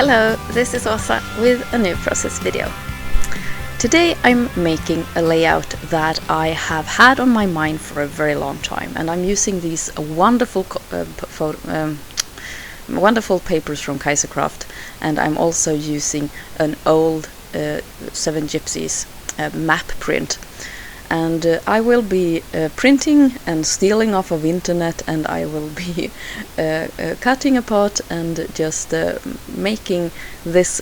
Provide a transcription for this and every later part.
Hello, this is Åsa with a new process video. Today I'm making a layout that I have had on my mind for a very long time, and I'm using these wonderful wonderful papers from Kaisercraft, and I'm also using an old Seven Gypsies map print. And I will be printing and stealing off of internet, and I will be cutting apart and just making this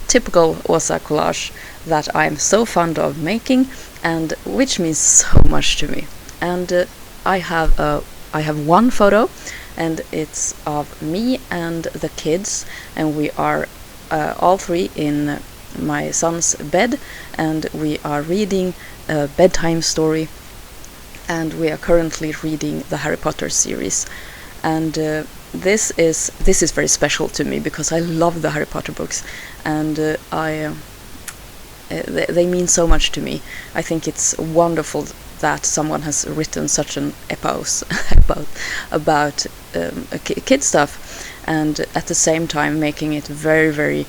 typical Åsa collage that I'm so fond of making, and which means so much to me. And I have one photo, and it's of me and the kids, and we are all three in my son's bed, and we are reading a bedtime story, and we are currently reading the Harry Potter series. And this is very special to me because I love the Harry Potter books, and they mean so much to me. I think it's wonderful that someone has written such an epos about kid stuff, and at the same time making it very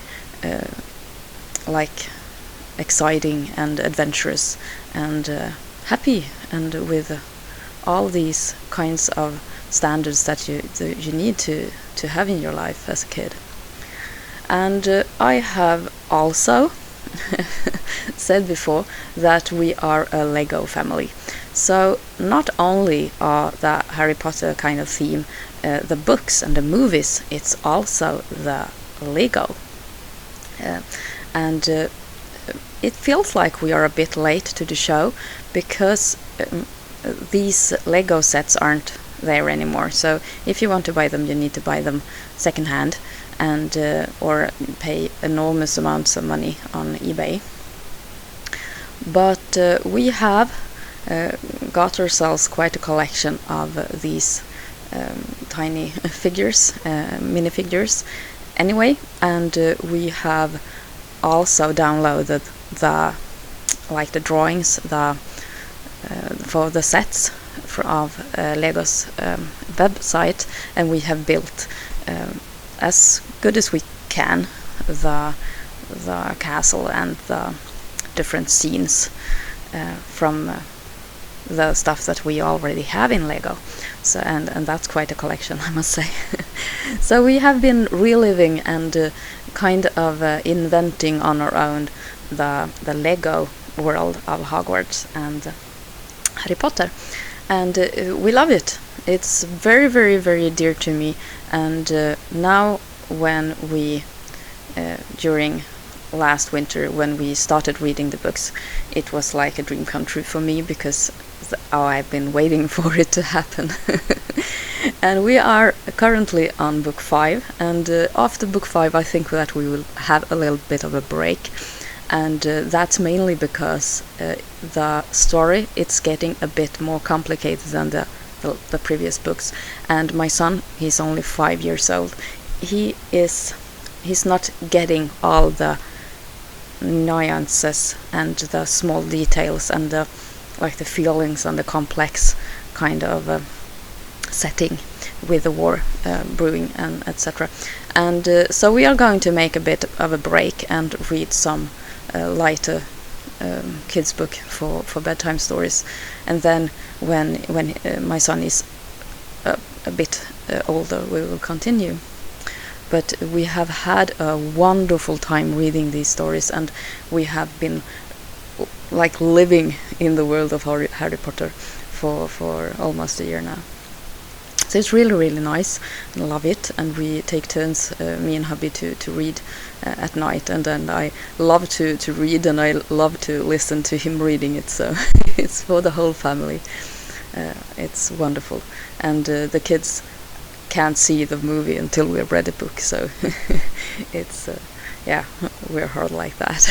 like exciting and adventurous and happy, and with all these kinds of standards that you need to have in your life as a kid. And I have also said before that we are a Lego family. So not only are the Harry Potter kind of theme the books and the movies, it's also the Lego. And it feels like we are a bit late to the show because these Lego sets aren't there anymore. So if you want to buy them, you need to buy them secondhand, and or pay enormous amounts of money on eBay. But we have got ourselves quite a collection of these tiny figures, minifigures anyway, and we have also downloaded the drawings for the sets of Lego's website, and we have built as good as we can the castle and the different scenes from the stuff that we already have in Lego. So and that's quite a collection, I must say. So we have been reliving and kind of inventing on our own the Lego world of Hogwarts and Harry Potter, and we love it. It's very dear to me, and now when we during last winter when we started reading the books, it was like a dream come true for me because I've been waiting for it to happen. And we are currently on book 5, and after book 5 I think that we will have a little bit of a break, and that's mainly because the story, it's getting a bit more complicated than the previous books. And my son, he's only 5 years old, he's not getting all the nuances and the small details and the feelings and the complex kind of setting with the war brewing and etc. And so we are going to make a bit of a break and read some lighter kids book for bedtime stories, and then when my son is a bit older, we will continue. But we have had a wonderful time reading these stories, and we have been like living in the world of Harry Potter for almost a year now. So it's really nice, and love it. And we take turns, me and hubby, to read at night, and then I love to read, and I love to listen to him reading it. So it's for the whole family. It's wonderful, and the kids can't see the movie until we've read the book. So it's yeah, we're hard like that.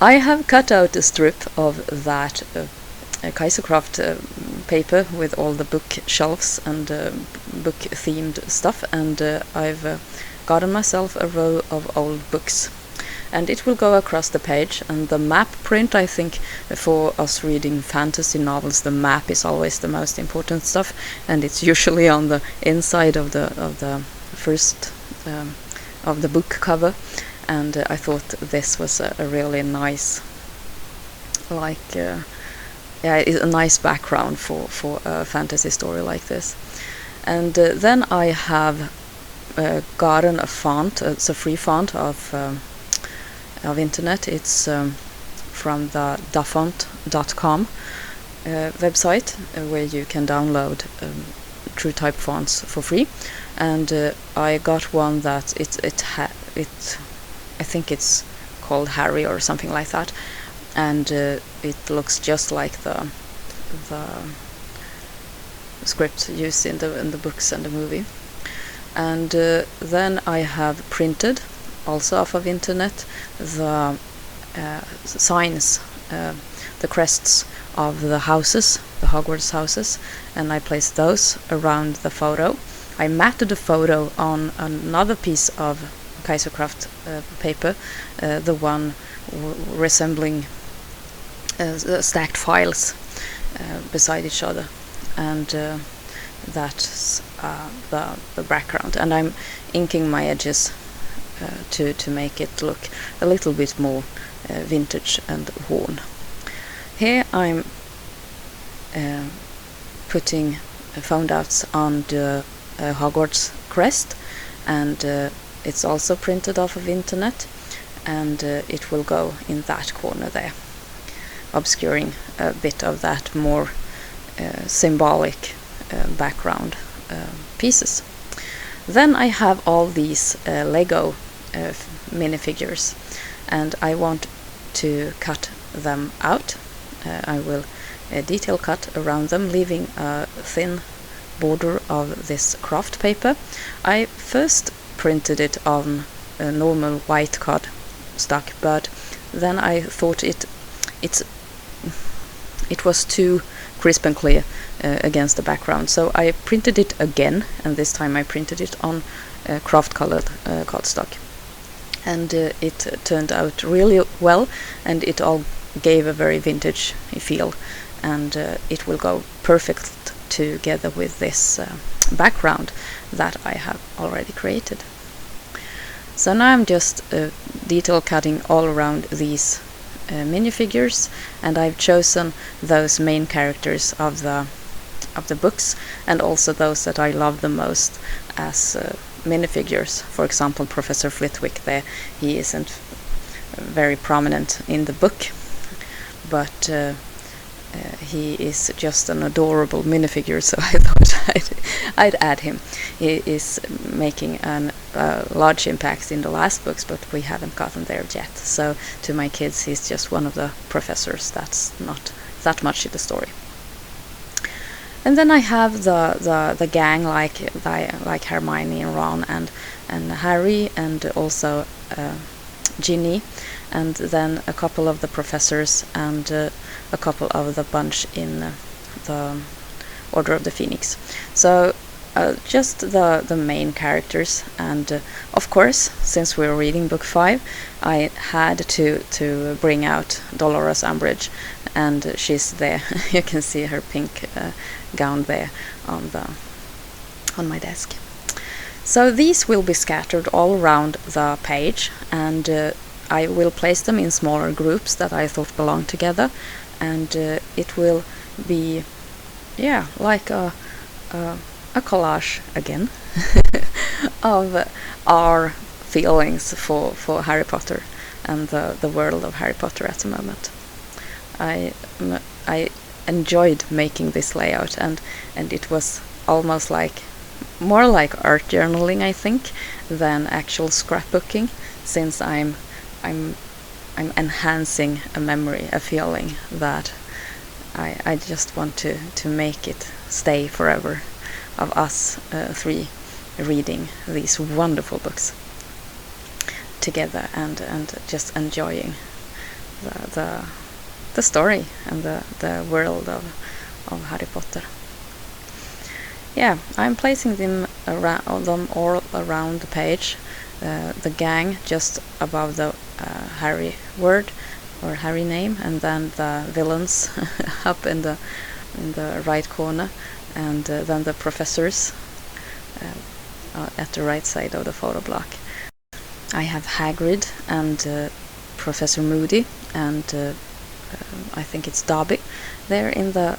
I have cut out a strip of that Kaisercraft paper with all the bookshelves and book-themed stuff, and I've gotten myself a row of old books, and it will go across the page. And the map print, I think for us reading fantasy novels, the map is always the most important stuff, and it's usually on the inside of the first of the book cover, and I thought this was a really nice, like, a nice background for a fantasy story like this. And then I have gotten a font. It's a free font of internet. It's from the dafont.com website, where you can download true type fonts for free. And I got one that I think it's called Harry or something like that, and it looks just like the script used in the books and the movie. And then I have printed, also off of internet, the signs, the crests of the houses, the Hogwarts houses, and I placed those around the photo. I matted the photo on another piece of Kaiserkraft paper, the one resembling stacked files beside each other, and that's the background. And I'm inking my edges to make it look a little bit more vintage and worn. Here I'm putting found outs on the Hogwarts crest, and it's also printed off of internet, and it will go in that corner there, obscuring a bit of that more symbolic background pieces. Then I have all these Lego minifigures, and I want to cut them out. I will detail cut around them, leaving a thin border of this craft paper. I first printed it on a normal white card stock, but then I thought it was too crisp and clear against the background, so I printed it again, and this time I printed it on craft colored cardstock, and it turned out really well, and it all gave a very vintage feel, and it will go perfect together with this background that I have already created. So now I'm just detail cutting all around these minifigures, and I've chosen those main characters of the books, and also those that I love the most as minifigures. For example, Professor Flitwick there, he isn't very prominent in the book, but he is just an adorable minifigure, so I thought I'd add him. He is making a large impact in the last books, but we haven't gotten there yet. So to my kids, he's just one of the professors. That's not that much in the story. And then I have the gang, like Hermione and Ron and Harry, and also Ginny, and then a couple of the professors, and a couple of the bunch in the Order of the Phoenix. So just the main characters, and of course, since we're reading book 5, I had to bring out Dolores Umbridge, and she's there. You can see her pink gown there on my desk. So these will be scattered all around the page, and I will place them in smaller groups that I thought belonged together, and it will be, yeah, like a collage again of our feelings for Harry Potter and the world of Harry Potter at the moment. I enjoyed making this layout, and it was almost like more like art journaling, I think, than actual scrapbooking, since I'm enhancing a memory, a feeling that I just want to make it stay forever, of us three reading these wonderful books together, and just enjoying the story and the world of Harry Potter. Yeah, I'm placing them all around the page. The gang just above the Harry word or Harry name, and then the villains up in the right corner, and then the professors at the right side of the photo block. I have Hagrid and Professor Moody and I think it's Dobby there in the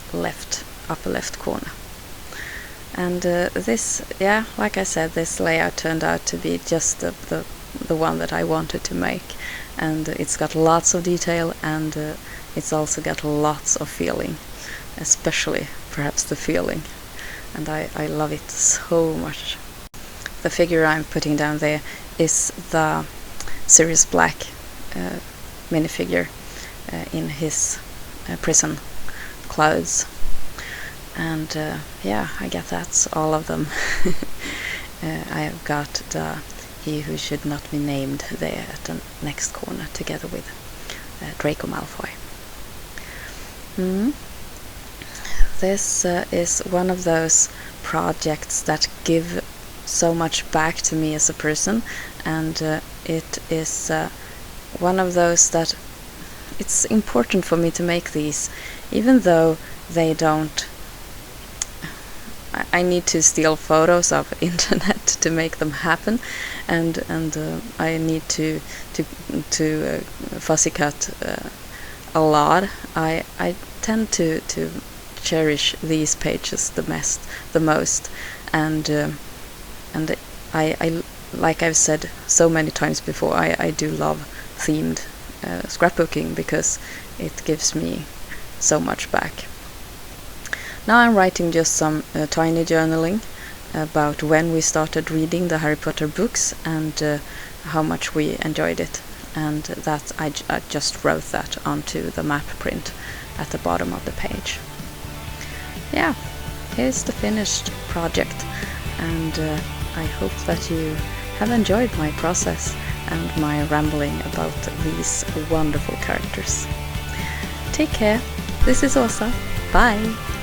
upper left corner. And this, yeah, like I said, this layout turned out to be just the one that I wanted to make, and it's got lots of detail, and it's also got lots of feeling, especially perhaps the feeling, and I love it so much. The figure I'm putting down there is the Sirius Black minifigure in his prison clothes. And yeah, I guess that's all of them. I have got the He Who Should Not Be Named there at the next corner, together with Draco Malfoy. This is one of those projects that give so much back to me as a person, and it is one of those that it's important for me to make these, even though they don't. I need to steal photos of internet to make them happen, and I need to fussy cut a lot. I tend to cherish these pages the most, and I like I've said so many times before, I do love themed scrapbooking because it gives me so much back. Now I'm writing just some tiny journaling about when we started reading the Harry Potter books and how much we enjoyed it, and that I just wrote that onto the map print at the bottom of the page. Yeah, here's the finished project, and I hope that you have enjoyed my process and my rambling about these wonderful characters. Take care. This is Åsa. Bye!